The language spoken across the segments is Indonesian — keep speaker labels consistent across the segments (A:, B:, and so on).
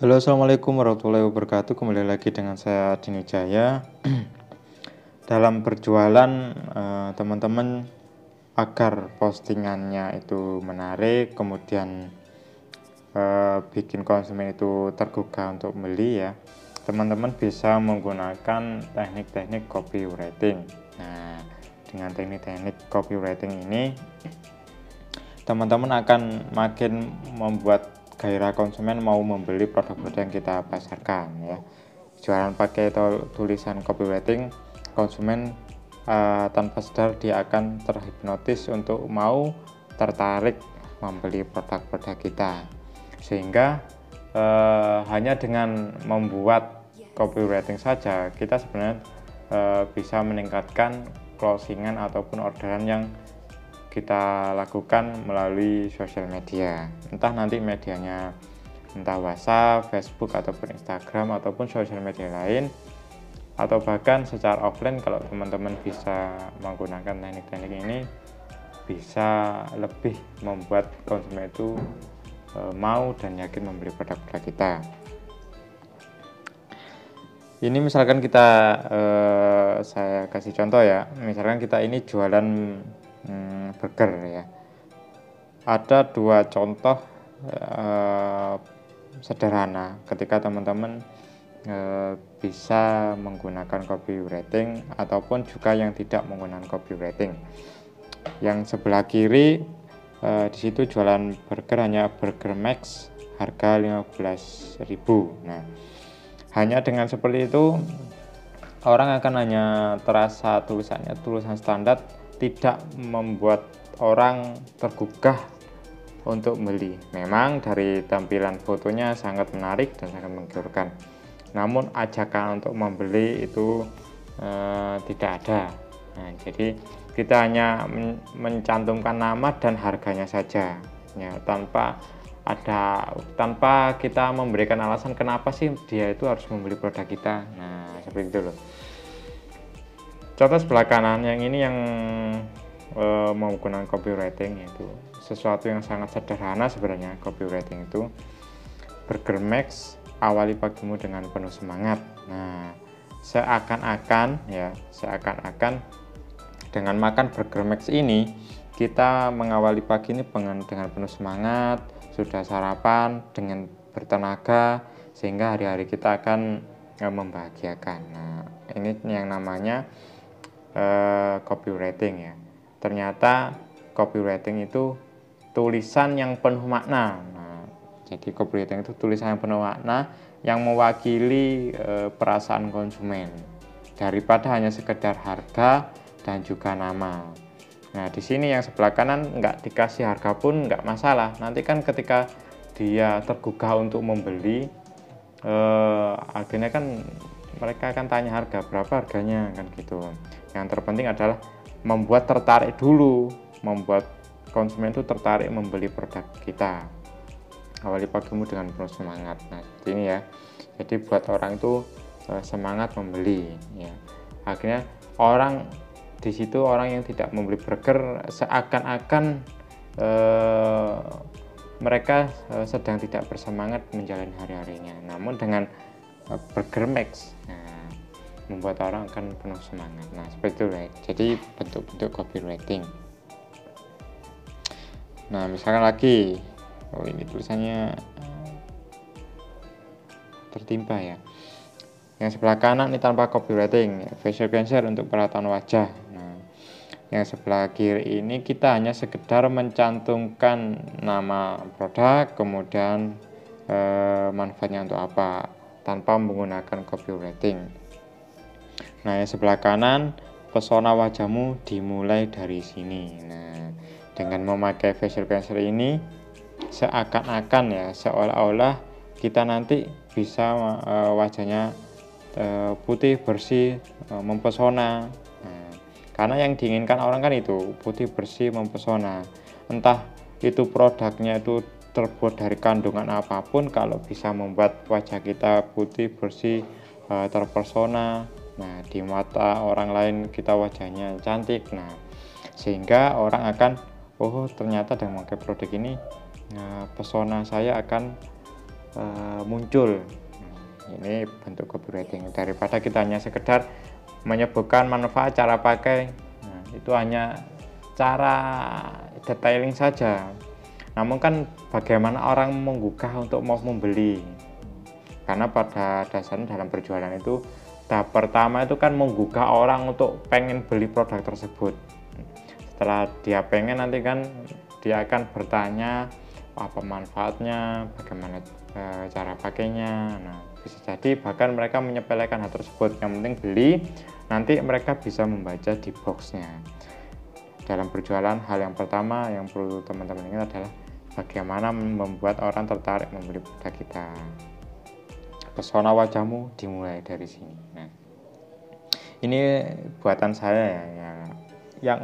A: Halo, assalamualaikum warahmatullahi wabarakatuh. Kembali lagi dengan saya Dini Jaya. Dalam berjualan, teman-teman agar postingannya itu menarik, kemudian bikin konsumen itu tergugah untuk beli ya. Teman-teman bisa menggunakan teknik-teknik copywriting. Nah, dengan teknik-teknik copywriting ini, teman-teman akan makin membuat gairah konsumen mau membeli produk-produk yang kita pasarkan ya. Jualan pakai tulisan copywriting, konsumen tanpa sadar dia akan terhipnotis untuk mau tertarik membeli produk-produk kita. Sehingga hanya dengan membuat copywriting saja kita sebenarnya bisa meningkatkan closingan ataupun orderan yang kita lakukan melalui sosial media, entah nanti medianya entah WhatsApp, Facebook ataupun Instagram ataupun sosial media lain, atau bahkan secara offline. Kalau teman-teman bisa menggunakan teknik-teknik ini bisa lebih membuat konsumen itu mau dan yakin membeli produk-produk kita. Ini misalkan kita saya kasih contoh ya, misalkan kita ini jualan burger ya. Ada dua contoh sederhana ketika teman-teman bisa menggunakan copywriting ataupun juga yang tidak menggunakan copywriting. Yang sebelah kiri di situ jualan burger hanya Burger Max harga 15.000. Nah, hanya dengan seperti itu orang akan hanya terasa tulisannya tulisan standar, tidak membuat orang tergugah untuk beli. Memang dari tampilan fotonya sangat menarik dan sangat menggiurkan, namun ajakan untuk membeli itu tidak ada. Nah, jadi kita hanya mencantumkan nama dan harganya saja ya, tanpa kita memberikan alasan kenapa sih dia itu harus membeli produk kita. Nah, seperti itu loh. Contoh sebelah kanan yang ini yang menggunakan copywriting, itu sesuatu yang sangat sederhana sebenarnya. Copywriting itu Burger Max, awali pagimu dengan penuh semangat. Nah, seakan-akan dengan makan Burger Max ini kita mengawali pagi ini dengan penuh semangat, sudah sarapan dengan bertenaga, sehingga hari-hari kita akan membahagiakan. Nah, ini yang namanya copywriting ya. Ternyata copywriting itu tulisan yang penuh makna. Nah, jadi copywriting itu tulisan yang penuh makna yang mewakili perasaan konsumen daripada hanya sekedar harga dan juga nama. Nah, di sini yang sebelah kanan nggak dikasih harga pun nggak masalah. Nanti kan ketika dia tergugah untuk membeli, akhirnya kan mereka akan tanya harga berapa harganya kan gitu. Yang terpenting adalah membuat tertarik dulu, membuat konsumen itu tertarik membeli produk kita. Awali pagimu dengan penuh semangat. Nah, seperti ini ya. Jadi buat orang itu semangat membeli ya. Akhirnya orang di situ, orang yang tidak membeli burger seakan-akan mereka sedang tidak bersemangat menjalani hari-harinya. Namun dengan Burger Max, membuat orang akan penuh semangat. Nah, seperti itu ya. Jadi bentuk-bentuk copywriting. Nah, misalkan lagi, ini tulisannya tertimpa ya. Yang sebelah kanan ini tanpa copywriting, facial cleanser untuk perawatan wajah. Nah, yang sebelah kiri ini kita hanya sekedar mencantumkan nama produk, kemudian manfaatnya untuk apa, tanpa menggunakan copywriting. Nah, yang sebelah kanan, pesona wajahmu dimulai dari sini. Nah, dengan memakai facial cleanser ini seakan-akan ya, seolah-olah kita nanti bisa wajahnya putih, bersih, mempesona. Nah, karena yang diinginkan orang kan itu putih, bersih, mempesona. Entah itu produknya itu terbuat dari kandungan apapun, kalau bisa membuat wajah kita putih, bersih, terpesona, nah di mata orang lain kita wajahnya cantik, nah sehingga orang akan, oh ternyata dengan memakai produk ini, nah, pesona saya akan muncul. Ini bentuk copywriting. Daripada kita hanya sekedar menyebutkan manfaat, cara pakai, itu hanya cara detailing saja. Namun kan bagaimana orang menggugah untuk mau membeli, karena pada dasarnya dalam berjualan itu tahap pertama itu kan menggugah orang untuk pengen beli produk tersebut. Setelah dia pengen, nanti kan dia akan bertanya apa manfaatnya, bagaimana cara pakainya. Nah, bisa jadi bahkan mereka menyepelekan hal tersebut, yang penting beli, nanti mereka bisa membaca di boxnya. Dalam berjualan, hal yang pertama yang perlu teman-teman ingat adalah bagaimana membuat orang tertarik membeli produk kita. Pesona wajahmu dimulai dari sini. Nah, ini buatan saya ya, yang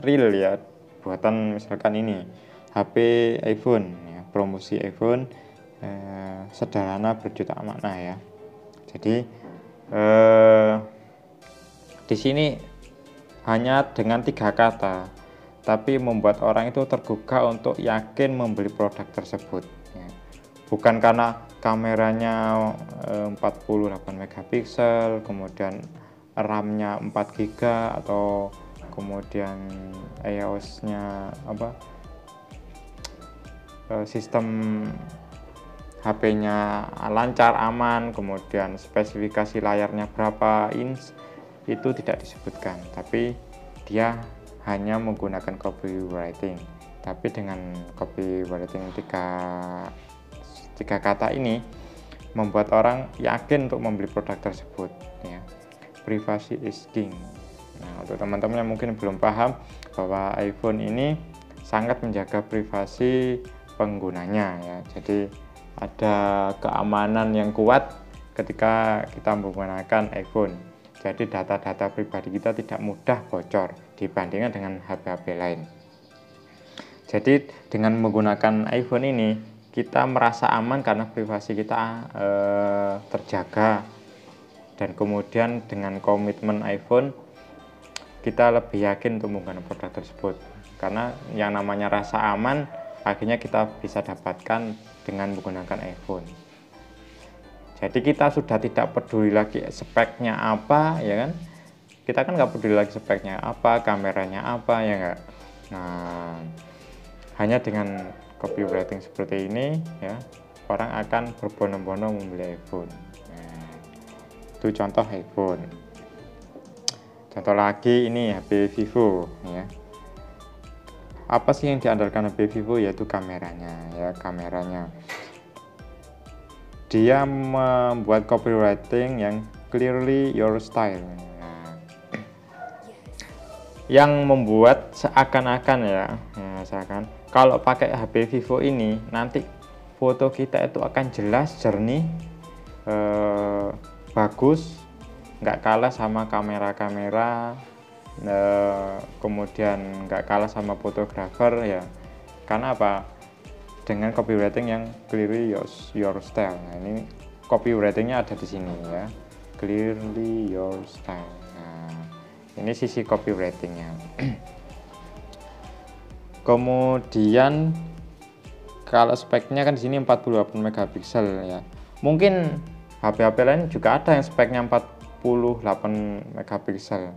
A: real ya, buatan misalkan ini HP iPhone ya, promosi iPhone, sederhana berjuta makna ya. Jadi di sini hanya dengan 3 kata, tapi membuat orang itu tergugah untuk yakin membeli produk tersebut ya. Bukan karena kameranya 48 megapiksel, kemudian RAM-nya 4 GB, atau kemudian iOS-nya sistem HP-nya lancar, aman, kemudian spesifikasi layarnya berapa inch, itu tidak disebutkan, tapi dia hanya menggunakan copywriting. Tapi dengan copywriting tiga kata ini membuat orang yakin untuk membeli produk tersebut ya. Privacy is king. Nah, untuk teman-teman yang mungkin belum paham bahwa iPhone ini sangat menjaga privasi penggunanya ya. Jadi ada keamanan yang kuat ketika kita menggunakan iPhone. Jadi data-data pribadi kita tidak mudah bocor dibandingkan dengan HP-HP lain. Jadi dengan menggunakan iPhone ini kita merasa aman karena privasi kita terjaga. Dan kemudian dengan komitmen iPhone, kita lebih yakin untuk menggunakan produk tersebut, karena yang namanya rasa aman akhirnya kita bisa dapatkan dengan menggunakan iPhone. Jadi kita sudah tidak peduli lagi speknya apa ya kan, kita kan nggak peduli lagi speknya apa, kameranya apa ya enggak. Nah, hanya dengan copywriting seperti ini ya, orang akan berbondong-bondong membeli iPhone. Itu contoh iPhone. Contoh lagi ini HP Vivo ya. Apa sih yang diandalkan HP Vivo? Yaitu kameranya ya, kameranya. Dia membuat copywriting yang clearly your style. Nah, yang membuat seakan-akan ya, seakan kalau pakai HP Vivo ini nanti foto kita itu akan jelas, jernih, bagus, nggak kalah sama kamera-kamera, kemudian nggak kalah sama fotografer ya. Karena apa? Dengan copywriting yang clearly your style. Nah, ini copywritingnya ada di sini ya, clearly your style. Nah, ini sisi copywritingnya. Kemudian kalau speknya kan di sini 48 megapiksel ya. Mungkin HP-HP lain juga ada yang speknya 48 megapiksel.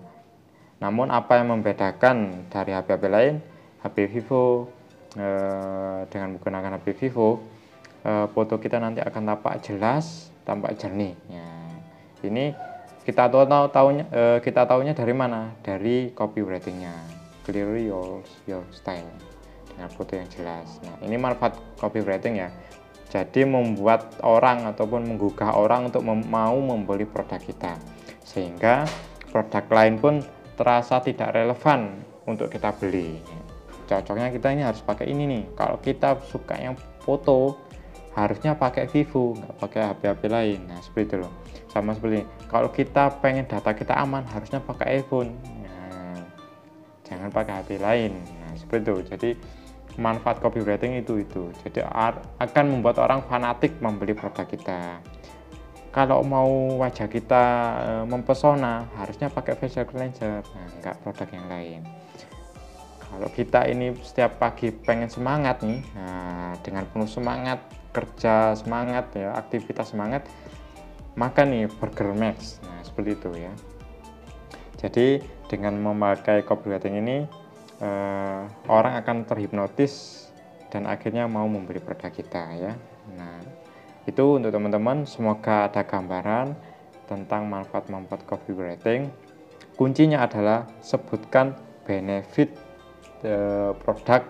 A: Namun apa yang membedakan dari HP-HP lain? HP Vivo, dengan menggunakan HP Vivo, foto kita nanti akan tampak jelas, tampak jernih ya. Ini kita tahunya dari mana? Dari copywritingnya, clearly your style, dengan foto yang jelas. Nah, ini manfaat copywriting ya. Jadi membuat orang ataupun menggugah orang untuk mau membeli produk kita, sehingga produk lain pun terasa tidak relevan untuk kita beli. Cocoknya kita ini harus pakai ini nih. Kalau kita suka yang foto, harusnya pakai Vivo, nggak pakai HP-HP lain. Nah, seperti itu loh. Sama seperti ini. Kalau kita pengen data kita aman, harusnya pakai iPhone. Nah, jangan pakai HP lain. Nah, seperti itu. Jadi manfaat copywriting itu. Jadi akan membuat orang fanatik membeli produk kita. Kalau mau wajah kita mempesona, harusnya pakai facial cleanser, nah, enggak produk yang lain. Kalau kita ini setiap pagi pengen semangat nih, nah, dengan penuh semangat kerja semangat ya, aktivitas semangat, makan nih Burger Max. Nah, seperti itu ya. Jadi dengan memakai copywriting ini orang akan terhipnotis dan akhirnya mau membeli produk kita ya. Nah, itu untuk teman-teman, semoga ada gambaran tentang manfaat-manfaat copywriting. Kuncinya adalah sebutkan benefit produk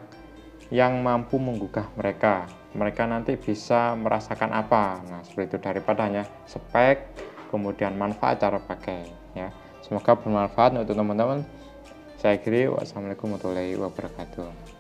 A: yang mampu menggugah mereka. Mereka nanti bisa merasakan apa. Nah, seperti itu, daripada hanya spek kemudian manfaat cara pakai ya. Semoga bermanfaat untuk teman-teman. Saya akhiri, wassalamualaikum warahmatullahi wabarakatuh.